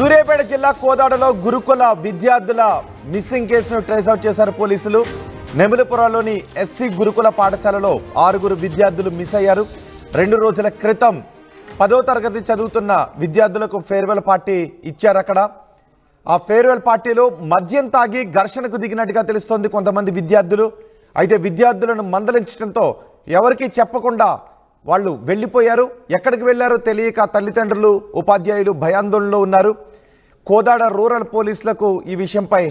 సూర్యాపేట జిల్లా కోదాడలో గురుకుల విద్యార్థుల మిస్సింగ్ కేసును ట్రేస్ అవుట్ చేశారు పోలీసులు. నెమిలిపురంలోని ఎస్సీ గురుకుల పాఠశాలలో 6 విద్యార్థులు మిస్ అయ్యారు. 2 రోజుల క్రితం 10వ తరగతి చదువుతున్న విద్యార్థులకు ఫేర్వెల్ పార్టీ ఇచ్చారు. అక్కడ ఆ ఫేర్వెల్ పార్టీలో మద్యం తాగి ఘర్షణకు దిగినట్టుగా తెలుస్తోంది కొంతమంది విద్యార్థులు. అయితే విద్యార్థులను మందలించడంతో ఎవరికీ చెప్పకుండా వాళ్ళు వెళ్ళిపోయారు. ఎక్కడికి వెళ్ళారో తెలియక తల్లిదండ్రులు, ఉపాధ్యాయులు భయాందోళనలో ఉన్నారు. కోదాడ రూరల్ పోలీసులకు ఈ విషయంపై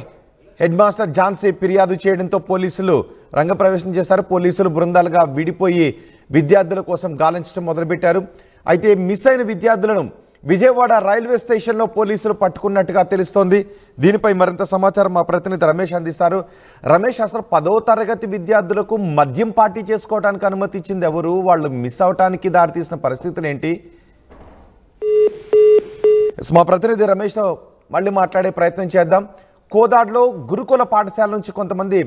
హెడ్ మాస్టర్ ఝాన్సీ ఫిర్యాదు చేయడంతో పోలీసులు రంగప్రవేశం చేశారు. పోలీసులు బృందాలుగా విడిపోయి విద్యార్థుల కోసం గాలించడం మొదలుపెట్టారు. అయితే మిస్ అయిన విద్యార్థులను విజయవాడ రైల్వే స్టేషన్లో పోలీసులు పట్టుకున్నట్టుగా తెలుస్తోంది. దీనిపై మరింత సమాచారం మా ప్రతినిధి రమేష్ అందిస్తారు. రమేష్, అసలు 10వ తరగతి విద్యార్థులకు మద్యం పార్టీ చేసుకోవడానికి అనుమతి ఇచ్చింది ఎవరు? వాళ్ళు మిస్ అవటానికి దారితీసిన పరిస్థితులు ఏంటి? మా ప్రతినిధి రమేష్తో మళ్ళీ మాట్లాడే ప్రయత్నం చేద్దాం. కోదాడలో గురుకుల పాఠశాల నుంచి కొంతమంది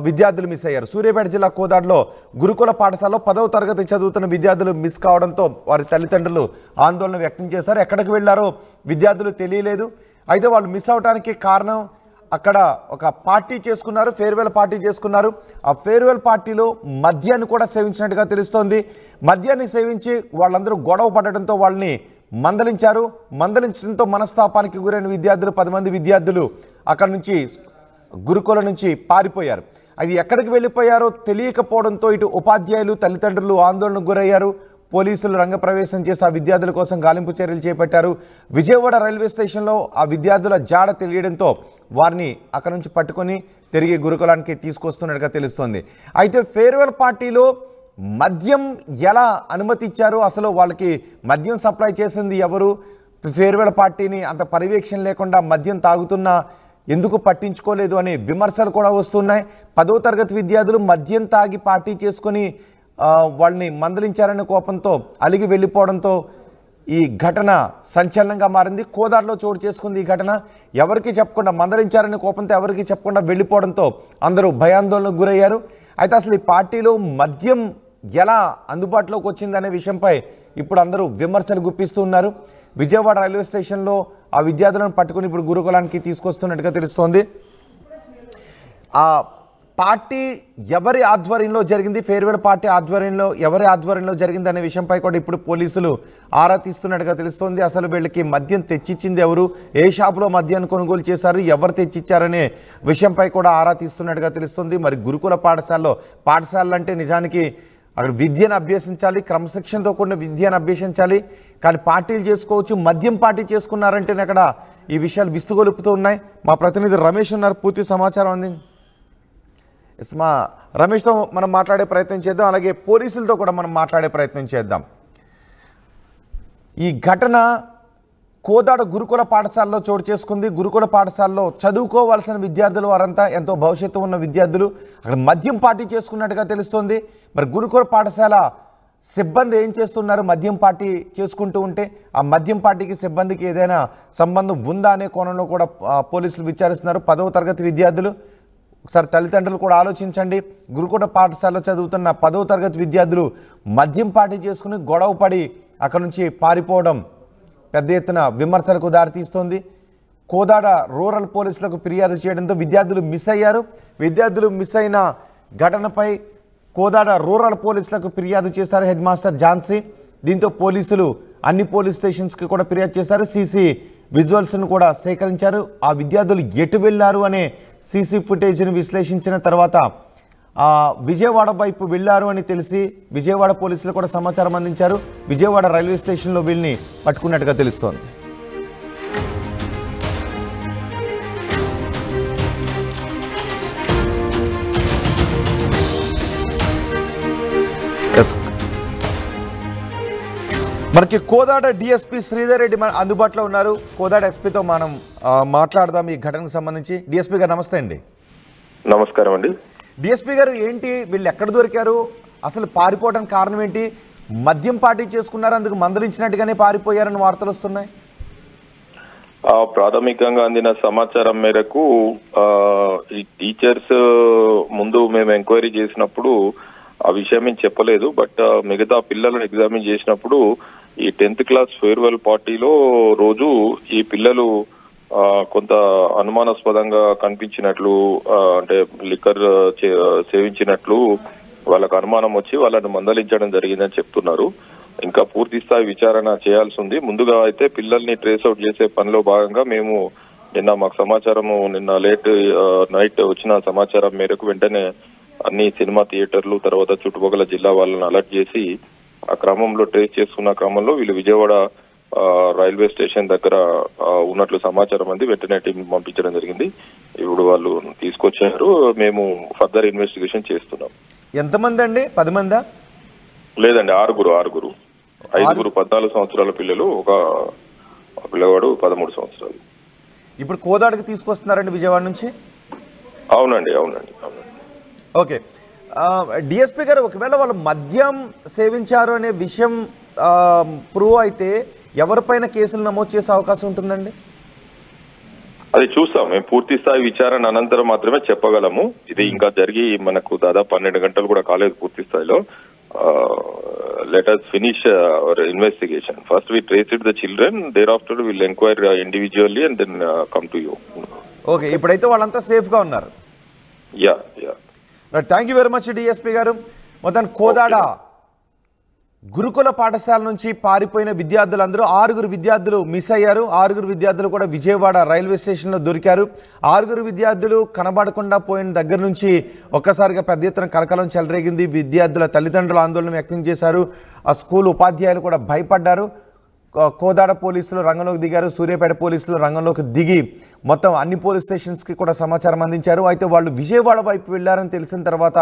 విద్యార్థులు మిస్ అయ్యారు. సూర్యాపేట జిల్లా కోదాడలో గురుకుల పాఠశాలలో 10వ తరగతి చదువుతున్న విద్యార్థులు మిస్ కావడంతో వారి తల్లిదండ్రులు ఆందోళన వ్యక్తం చేశారు. ఎక్కడికి వెళ్లారో విద్యార్థులు తెలియలేదు. అయితే వాళ్ళు మిస్ అవడానికి కారణం అక్కడ ఒక పార్టీ చేసుకున్నారు, ఫేర్వెల్ పార్టీ చేసుకున్నారు. ఆ ఫేర్వెల్ పార్టీలో మద్యాన్ని కూడా సేవించినట్టుగా తెలుస్తోంది. మద్యాన్ని సేవించి వాళ్ళందరూ గొడవ పడడంతో వాళ్ళని మందలించారు. మందలించడంతో మనస్తాపానికి గురైన విద్యార్థులు 10 మంది విద్యార్థులు అక్కడి నుంచి గురుకుల నుంచి పారిపోయారు. అది ఎక్కడికి వెళ్ళిపోయారో తెలియకపోవడంతో ఇటు ఉపాధ్యాయులు, తల్లిదండ్రులు ఆందోళనకు గురయ్యారు. పోలీసులు రంగప్రవేశం చేసి ఆ విద్యార్థుల కోసం గాలింపు చర్యలు చేపట్టారు. విజయవాడ రైల్వే స్టేషన్లో ఆ విద్యార్థుల జాడ తెలియడంతో వారిని అక్కడి నుంచి పట్టుకొని తిరిగి గురుకులానికి తీసుకొస్తున్నట్టుగా తెలుస్తోంది. అయితే ఫేర్వెల్ పార్టీలో మద్యం ఎలా అనుమతి ఇచ్చారు? అసలు వాళ్ళకి మద్యం సప్లై చేసింది ఎవరు? ఫేర్వెల్ పార్టీని అంత పర్యవేక్షణ లేకుండా మద్యం తాగుతున్నా ఎందుకు పట్టించుకోలేదు అనే విమర్శలు కూడా వస్తున్నాయి. 10వ తరగతి విద్యార్థులు మద్యం తాగి పార్టీ చేసుకొని వాళ్ళని మందలించారనే కోపంతో అలిగి వెళ్ళిపోవడంతో ఈ ఘటన సంచలనంగా మారింది. కోదాడలో చోటు చేసుకుంది ఈ ఘటన. ఎవరికి చెప్పకుండా, మందలించారనే కోపంతో ఎవరికి చెప్పకుండా వెళ్ళిపోవడంతో అందరూ భయాందోళనకు గురయ్యారు. అయితే అసలు ఈ పార్టీలో మద్యం ఎలా అందుబాటులోకి వచ్చిందనే విషయంపై ఇప్పుడు అందరూ విమర్శలు గుప్పిస్తూ ఉన్నారు. విజయవాడ రైల్వే స్టేషన్లో ఆ విద్యార్థులను పట్టుకుని ఇప్పుడు గురుకులానికి తీసుకొస్తున్నట్టుగా తెలుస్తోంది. ఆ పార్టీ ఎవరి ఆధ్వర్యంలో జరిగింది, ఫేర్వెల్ పార్టీ ఆధ్వర్యంలో ఎవరి ఆధ్వర్యంలో జరిగింది అనే విషయంపై కూడా ఇప్పుడు పోలీసులు ఆరా తీస్తున్నట్టుగా తెలుస్తోంది. అసలు వీళ్ళకి మద్యం తెచ్చిచ్చింది ఎవరు, ఏ షాపులో మద్యాన్ని కొనుగోలు చేశారు, ఎవరు తెచ్చిచ్చారనే విషయంపై కూడా ఆరా తీస్తున్నట్టుగా తెలుస్తుంది. మరి గురుకుల పాఠశాలలు అంటే నిజానికి అక్కడ విద్యను అభ్యసించాలి, క్రమశిక్షణతో కూడిన విద్యను అభ్యసించాలి. కానీ పార్టీలు చేసుకోవచ్చు, మద్యం పార్టీ చేసుకున్నారంటేనే అక్కడ ఈ విషయాలు విస్తుగొలుపుతూ ఉన్నాయి. మా ప్రతినిధి రమేష్ ఉన్నారు, పూర్తి సమాచారం అంది. మా రమేష్తో మనం మాట్లాడే ప్రయత్నం చేద్దాం, అలాగే పోలీసులతో కూడా మనం మాట్లాడే ప్రయత్నం చేద్దాం. ఈ ఘటన కోదాడ గురుకుల పాఠశాలలో చోటు చేసుకుంది. గురుకుల పాఠశాలలో చదువుకోవాల్సిన విద్యార్థులు వారంతా ఎంతో భవిష్యత్తు ఉన్న విద్యార్థులు అక్కడ మద్యం పార్టీ చేసుకున్నట్టుగా తెలుస్తోంది. మరి గురుకుల పాఠశాల సిబ్బంది ఏం చేస్తున్నారు? మద్యం పార్టీ చేసుకుంటూ ఉంటే ఆ మద్యం పార్టీకి సిబ్బందికి ఏదైనా సంబంధం ఉందా అనే కోణంలో కూడా పోలీసులు విచారిస్తున్నారు. 10వ తరగతి విద్యార్థులు, ఒకసారి తల్లిదండ్రులు కూడా ఆలోచించండి. గురుకుల పాఠశాలలో చదువుతున్న 10వ తరగతి విద్యార్థులు మద్యం పార్టీ చేసుకుని గొడవ పడి అక్కడ నుంచి పారిపోవడం పెద్ద ఎత్తున విమర్శలకు దారితీస్తోంది. కోదాడ రూరల్ పోలీసులకు ఫిర్యాదు చేయడంతో విద్యార్థులు మిస్ అయ్యారు. విద్యార్థులు మిస్ అయిన ఘటనపై కోదాడ రూరల్ పోలీసులకు ఫిర్యాదు చేశారు హెడ్ మాస్టర్ ఝాన్సీ. దీంతో పోలీసులు అన్ని పోలీస్ స్టేషన్స్కి కూడా ఫిర్యాదు చేశారు. సీసీ విజువల్స్ను కూడా సేకరించారు. ఆ విద్యార్థులు ఎటు వెళ్ళారు అనే సీసీ ఫుటేజ్ను విశ్లేషించిన తర్వాత విజయవాడ వైపు వెళ్ళారు అని తెలిసి విజయవాడ పోలీసులు కూడా సమాచారం అందించారు. విజయవాడ రైల్వే స్టేషన్లో వీళ్ళని పట్టుకున్నట్టుగా తెలుస్తోంది. మనకి కోదాడ డిఎస్పీ శ్రీధర్ రెడ్డి అందుబాటులో ఉన్నారు. కోదాడ ఎస్పీతో మనం మాట్లాడదాం ఈ ఘటనకు సంబంధించి. డిఎస్పీ గారు నమస్తే అండి. నమస్కారం అండి. డిఎస్పీ గారు, ఏంటి వీళ్ళు ఎక్కడ దొరికారు? అసలు పారిపోవడానికి కారణం ఏంటి? మద్యం పార్టీ చేసుకున్నారు, అందుకు మందలించినట్టుగానే పారిపోయారని వార్తలు వస్తున్నాయి. ప్రాథమికంగా అందిన సమాచారం మేరకు ఈ టీచర్స్ ముందు మేము ఎంక్వైరీ చేసినప్పుడు ఆ విషయం ఏం చెప్పలేదు. బట్ మిగతా పిల్లలను ఎగ్జామిన్ చేసినప్పుడు ఈ 10th క్లాస్ ఫేర్వెల్ పార్టీలో రోజు ఈ పిల్లలు కొంత అనుమానాస్పదంగా కనిపించినట్లు, అంటే లిక్కర్ సేవించినట్లు వాళ్ళకు అనుమానం వచ్చి వాళ్ళని మందలించడం జరిగిందని చెప్తున్నారు. ఇంకా పూర్తి స్థాయి విచారణ చేయాల్సి ఉంది. ముందుగా అయితే పిల్లల్ని ట్రేస్ అవుట్ చేసే పనిలో భాగంగా మేము మాకు సమాచారము నిన్న లేట్ నైట్ వచ్చిన సమాచారం మేరకు వెంటనే అన్ని సినిమా థియేటర్లు తర్వాత చుట్టుపక్కల జిల్లా వాళ్ళని అలర్ట్ చేసి ఆ క్రమంలో ట్రేస్ చేసుకున్న క్రమంలో వీళ్ళు విజయవాడ రైల్వే స్టేషన్ దగ్గర ఉన్నట్లు సమాచారం అంది. వెంటనే టీం పంపించడం జరిగింది. ఇప్పుడు వాళ్ళు తీసుకొచ్చారు. మేము ఫర్దర్ ఇన్వెస్టిగేషన్ చేస్తున్నాం. ఎంతమంది అండి? 10 మందా? లేదండి, 6. 5 14 సంవత్సరాల పిల్లలు, ఒక పిల్లవాడు 13 సంవత్సరాలు. ఇప్పుడు కోదాడికి తీసుకొస్తున్నారండి విజయవాడ నుంచి? అవునండి. ఓకే. డిఎస్పీ గారు, ఒకవేళ వాళ్ళు మద్యం సేవించారు అనే విషయం ప్రూవ్ అయితే ఎవరిపైన కేసులు నమోదు చేసే అవకాశం ఉంటుందండి? అది చూస్తాం. మేము పూర్తి స్థాయి విచారణ అనంతరం మాత్రమే చెప్పగలము. ఇది ఇంకా జరిగి మనకు దాదాపు 12 గంటలు కూడా కాలేదు పూర్తి స్థాయిలో. Let us finish our investigation. First we traced the children, thereafter we will inquire individually and then come to you. Okay, ఇప్పుడైతే వాళ్ళంతా సేఫ్గా ఉన్నారు. Yeah. Thank you very much DSP గారు. మొత్తం కోదాడ గురుకుల పాఠశాల నుంచి పారిపోయిన విద్యార్థులందరూ 6 విద్యార్థులు మిస్ అయ్యారు. 6 విద్యార్థులు కూడా విజయవాడ రైల్వే స్టేషన్లో దొరికారు. 6 విద్యార్థులు కనబడకుండా పోయిన దగ్గర నుంచి ఒక్కసారిగా పెద్ద ఎత్తున కలకలం చెలరేగింది. విద్యార్థుల తల్లిదండ్రులు ఆందోళన వ్యక్తం చేశారు. ఆ స్కూల్ ఉపాధ్యాయులు కూడా భయపడ్డారు. కోదాడ పోలీసులు రంగంలోకి దిగారు. సూర్యాపేట పోలీసులు రంగంలోకి దిగి మొత్తం అన్ని పోలీస్ స్టేషన్స్కి కూడా సమాచారం అందించారు. అయితే వాళ్ళు విజయవాడ వైపు వెళ్ళారని తెలిసిన తర్వాత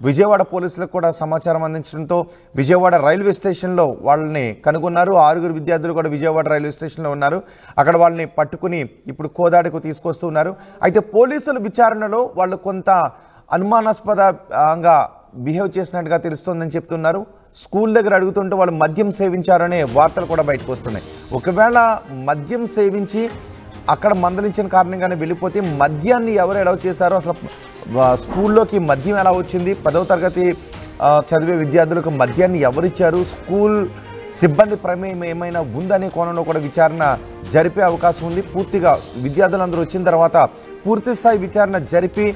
విజయవాడ పోలీసులకు కూడా సమాచారం అందించడంతో విజయవాడ రైల్వే స్టేషన్లో వాళ్ళని కనుగొన్నారు. 6 విద్యార్థులు కూడా విజయవాడ రైల్వే స్టేషన్లో ఉన్నారు. అక్కడ వాళ్ళని పట్టుకుని ఇప్పుడు కోదాడకు తీసుకొస్తున్నారు. అయితే పోలీసుల విచారణలో వాళ్ళు కొంత అనుమానాస్పదంగా బిహేవ్ చేసినట్టుగా తెలుస్తోందని చెప్తున్నారు. స్కూల్ దగ్గర అడుగుతుంటే వాళ్ళు మద్యం సేవించారనే వార్తలు కూడా బయటకు వస్తున్నాయి. ఒకవేళ మద్యం సేవించి అక్కడ మందలించిన కారణంగానే వెళ్ళిపోతే మద్యాన్ని ఎవరు అలౌ చేశారో, అసలు స్కూల్లోకి మద్యం ఎలా వచ్చింది, 10వ తరగతి చదివే విద్యార్థులకు మద్యాన్ని ఎవరిచ్చారు, స్కూల్ సిబ్బంది ప్రమేయం ఏమైనా ఉందనే కోణంలో కూడా విచారణ జరిపే అవకాశం ఉంది. పూర్తిగా విద్యార్థులందరూ వచ్చిన తర్వాత పూర్తి స్థాయి విచారణ జరిపి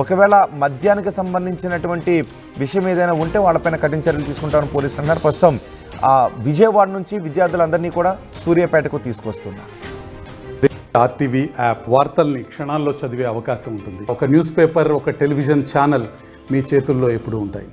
ఒకవేళ మద్యానికి సంబంధించినటువంటి విషయం ఏదైనా ఉంటే వాళ్ళపైన కఠిన చర్యలు తీసుకుంటామని పోలీసులు అన్నారు. ప్రస్తుతం విజయవాడ నుంచి విద్యార్థులందరినీ కూడా సూర్యాపేటకు తీసుకొస్తున్నారు. ఆర్టీవీ యాప్ వార్తల్ని క్షణాల్లో చదివే అవకాశం ఉంటుంది. ఒక న్యూస్ పేపర్, ఒక టెలివిజన్ ఛానల్ మీ చేతుల్లో ఎప్పుడూ ఉంటాయి.